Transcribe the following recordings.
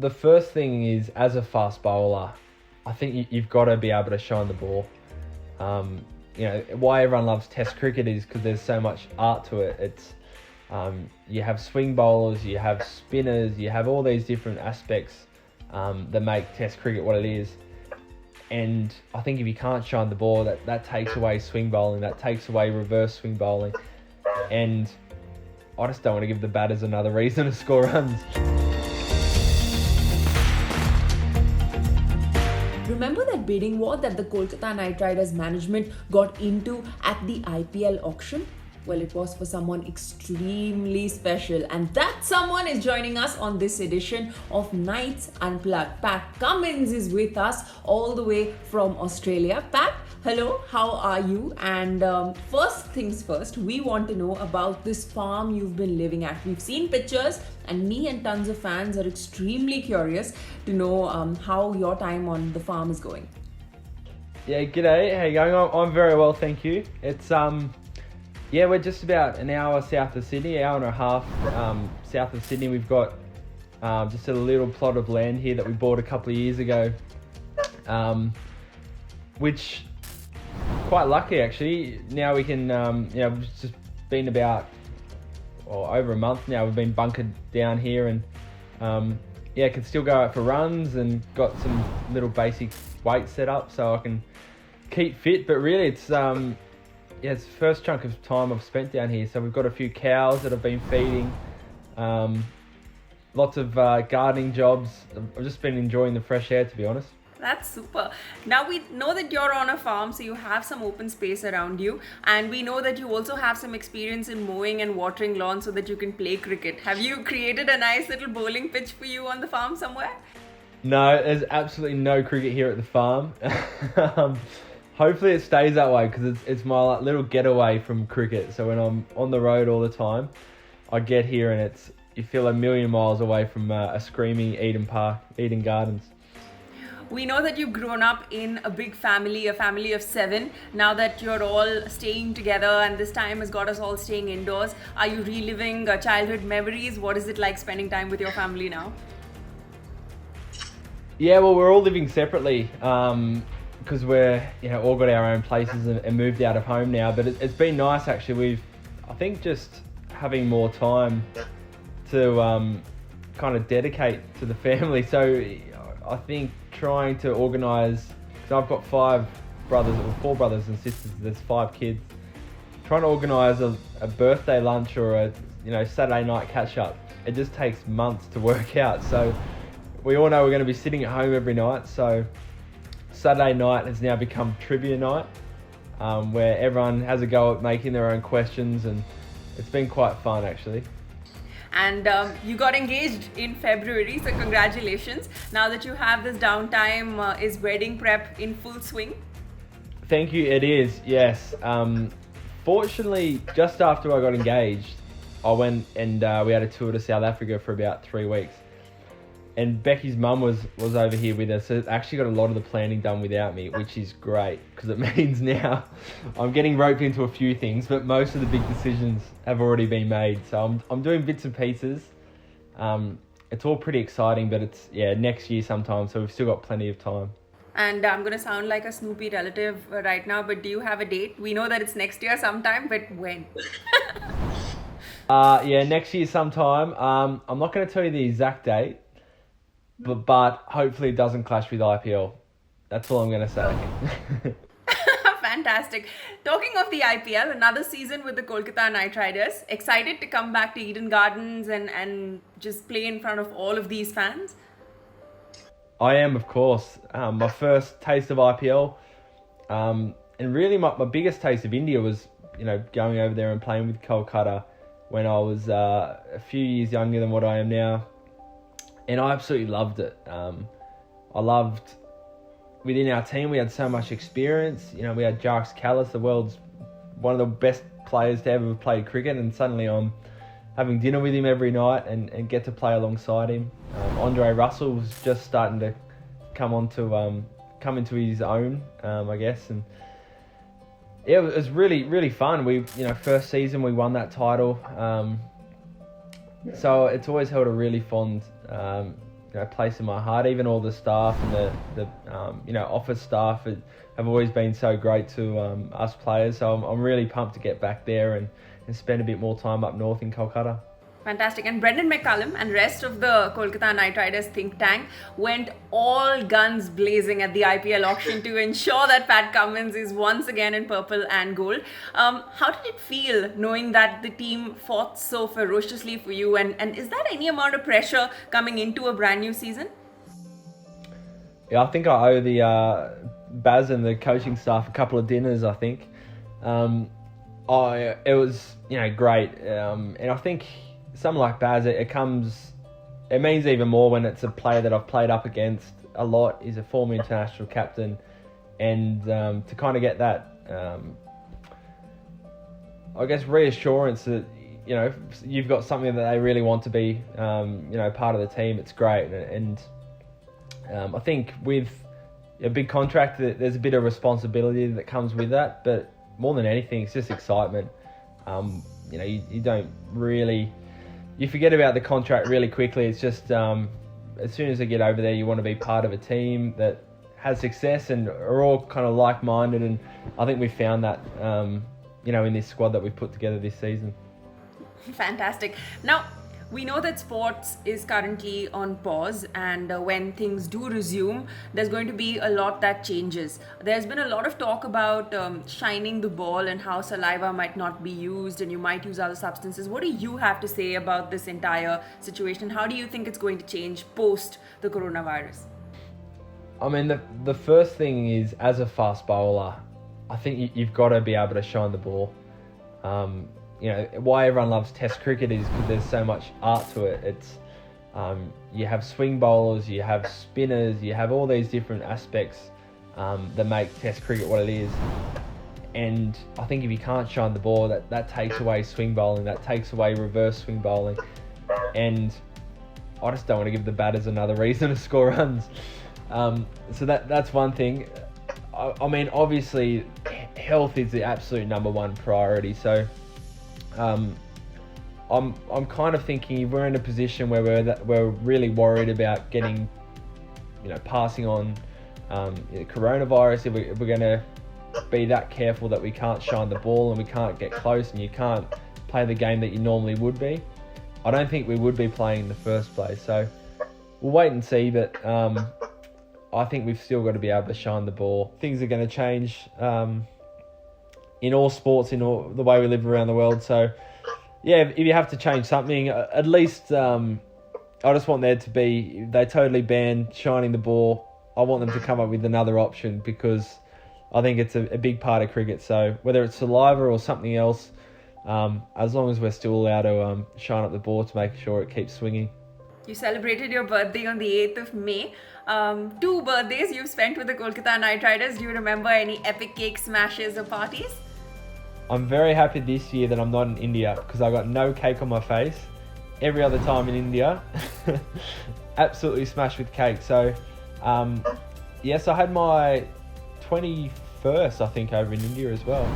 the first thing is, as a fast bowler, I think you've got to be able to shine the ball. Why everyone loves Test cricket is because there's so much art to it. It's you have swing bowlers, you have spinners, you have all these different aspects that make Test cricket what it is. And I think if you can't shine the ball, that takes away swing bowling, that takes away reverse swing bowling. And I just don't want to give the batters another reason to score runs. Remember that bidding war that the Kolkata Knight Riders management got into at the IPL auction? Well, it was for someone extremely special, and that someone is joining us on this edition of Knights Unplugged. Pat Cummins is with us all the way from Australia. Pat, hello, how are you? And first things first, we want to know about this farm you've been living at. We've seen pictures, and me and tons of fans are extremely curious to know how your time on the farm is going. Yeah, g'day. How you going? I'm very well, thank you. It's we're just about an hour south of Sydney, hour and a half south of Sydney. We've got just a little plot of land here that we bought a couple of years ago, which quite lucky actually. Now we can, we've just been about over a month now. We've been bunkered down here, and can still go out for runs and got some little basic weights set up so I can keep fit. But really, it's it's the first chunk of time I've spent down here. So we've got a few cows that I've been feeding, lots of gardening jobs. I've just been enjoying the fresh air, to be honest. That's super. Now we know that you're on a farm, so you have some open space around you, and we know that you also have some experience in mowing and watering lawns so that you can play cricket. Have you created a nice little bowling pitch for you on the farm somewhere? No, there's absolutely no cricket here at the farm. Hopefully it stays that way, because it's my little getaway from cricket. So when I'm on the road all the time, I get here and you feel a million miles away from a screaming Eden Gardens. We know that you've grown up in a big family, a family of 7. Now that you're all staying together and this time has got us all staying indoors, are you reliving childhood memories? What is it like spending time with your family now? Yeah, well, we're all living separately. Because we're all got our own places and moved out of home now. But it's been nice actually. I think just having more time to kind of dedicate to the family. So I think trying to organise, because I've got 4 brothers and sisters. There's 5 kids. Trying to organise a birthday lunch or a Saturday night catch up. It just takes months to work out. So we all know we're going to be sitting at home every night. So Saturday night has now become trivia night, where everyone has a go at making their own questions, and it's been quite fun actually. And you got engaged in February, so congratulations. Now that you have this downtime, is wedding prep in full swing? Thank you, it is, yes. Fortunately, just after I got engaged, I went and we had a tour to South Africa for about 3 weeks. And Becky's mum was over here with us, so it actually got a lot of the planning done without me, which is great, because it means now I'm getting roped into a few things, but most of the big decisions have already been made. So I'm doing bits and pieces. It's all pretty exciting, but it's next year sometime, so we've still got plenty of time. And I'm going to sound like a Snoopy relative right now, but do you have a date? We know that it's next year sometime, but when? Next year sometime. I'm not going to tell you the exact date. But hopefully it doesn't clash with IPL. That's all I'm going to say. Fantastic. Talking of the IPL, another season with the Kolkata Knight Riders. Excited to come back to Eden Gardens and just play in front of all of these fans? I am, of course. My first taste of IPL. And really my biggest taste of India was, going over there and playing with Kolkata when I was a few years younger than what I am now. And I absolutely loved it. I loved, within our team, we had so much experience. We had Jarks Kallis, the world's one of the best players to ever play cricket, and suddenly I'm having dinner with him every night and get to play alongside him. Andre Russell was just starting to come into his own, I guess. And yeah, it was really, really fun. We, first season we won that title. So it's always held a really fond, place in my heart. Even all the staff and the office staff have always been so great to us players. So I'm really pumped to get back there and spend a bit more time up north in Kolkata. Fantastic. And Brendan McCullum and rest of the Kolkata Knight Riders think tank went all guns blazing at the IPL auction to ensure that Pat Cummins is once again in purple and gold. How did it feel knowing that the team fought so ferociously for you? And is there any amount of pressure coming into a brand new season? Yeah, I think I owe the Baz and the coaching staff a couple of dinners, I think. It was, great. And I think something like Baz, it means even more when it's a player that I've played up against a lot. He's a former international captain, and to kind of get that, reassurance that you've got something that they really want to be, part of the team. It's great, and I think with a big contract, there's a bit of responsibility that comes with that, but more than anything, it's just excitement. You don't really. You forget about the contract really quickly. It's just as soon as you get over there, you want to be part of a team that has success and are all kind of like-minded. And I think we found that, in this squad that we've put together this season. Fantastic. Now, we know that sports is currently on pause, and when things do resume, there's going to be a lot that changes. There's been a lot of talk about shining the ball and how saliva might not be used and you might use other substances. What do you have to say about this entire situation? How do you think it's going to change post the coronavirus? I mean, the first thing is, as a fast bowler, I think you've got to be able to shine the ball. Why everyone loves Test cricket is because there's so much art to it. It's you have swing bowlers, you have spinners, you have all these different aspects that make Test cricket what it is. And I think if you can't shine the ball, that takes away swing bowling, that takes away reverse swing bowling. And I just don't want to give the batters another reason to score runs. So that's one thing. I mean, obviously, health is the absolute number one priority. So I'm kind of thinking if we're in a position where we're really worried about getting, passing on coronavirus, if we're going to be that careful that we can't shine the ball and we can't get close and you can't play the game that you normally would be, I don't think we would be playing in the first place. So we'll wait and see, but I think we've still got to be able to shine the ball. Things are going to change in all sports, in all the way we live around the world. So, yeah, if you have to change something, at least I just want there to be, they totally ban shining the ball. I want them to come up with another option because I think it's a big part of cricket. So whether it's saliva or something else, as long as we're still allowed to shine up the ball to make sure it keeps swinging. You celebrated your birthday on the 8th of May. 2 birthdays you've spent with the Kolkata Knight Riders. Do you remember any epic cake smashes or parties? I'm very happy this year that I'm not in India because I got no cake on my face. Every other time in India, absolutely smashed with cake. So, yes, I had my 21st, I think, over in India as well.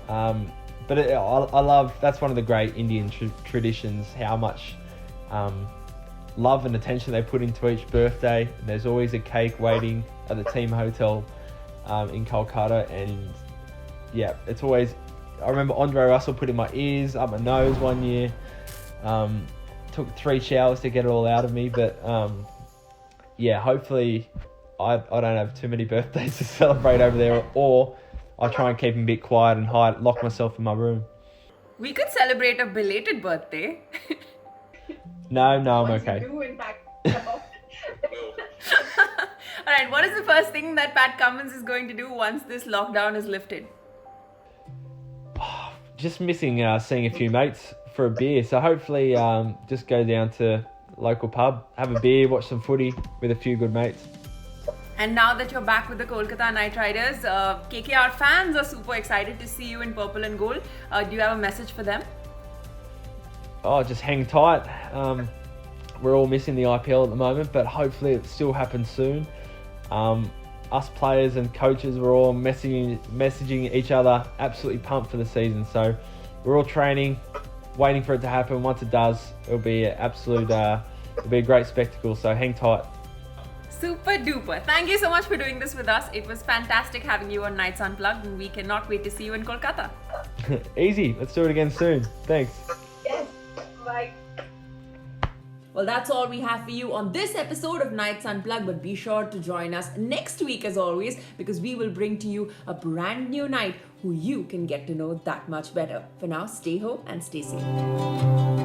But I love, that's one of the great Indian traditions, how much love and attention they put into each birthday. And there's always a cake waiting at the team hotel in Kolkata. And yeah, it's always, I remember Andre Russell put in my ears, up my nose one year. Took 3 showers to get it all out of me. But yeah, hopefully I don't have too many birthdays to celebrate over there, or I try and keep them a bit quiet and lock myself in my room. We could celebrate a belated birthday. No, I'm okay. You do, in fact. Alright, what is the first thing that Pat Cummins is going to do once this lockdown is lifted? Just missing seeing a few mates for a beer. So hopefully just go down to local pub, have a beer, watch some footy with a few good mates. And now that you're back with the Kolkata Knight Riders, KKR fans are super excited to see you in purple and gold. Do you have a message for them? Oh, just hang tight. We're all missing the IPL at the moment, but hopefully it still happens soon. Us players and coaches, we're all messaging each other, absolutely pumped for the season. So we're all training, waiting for it to happen. Once it does, it'll be an absolute it'll be a great spectacle. So hang tight. Super duper. Thank you so much for doing this with us. It was fantastic having you on Nights Unplugged, and we cannot wait to see you in Kolkata. Easy. Let's do it again soon. Thanks. Yes. Bye. Well, that's all we have for you on this episode of Nights Unplugged, but be sure to join us next week as always, because we will bring to you a brand new night who you can get to know that much better. For now, stay home and stay safe.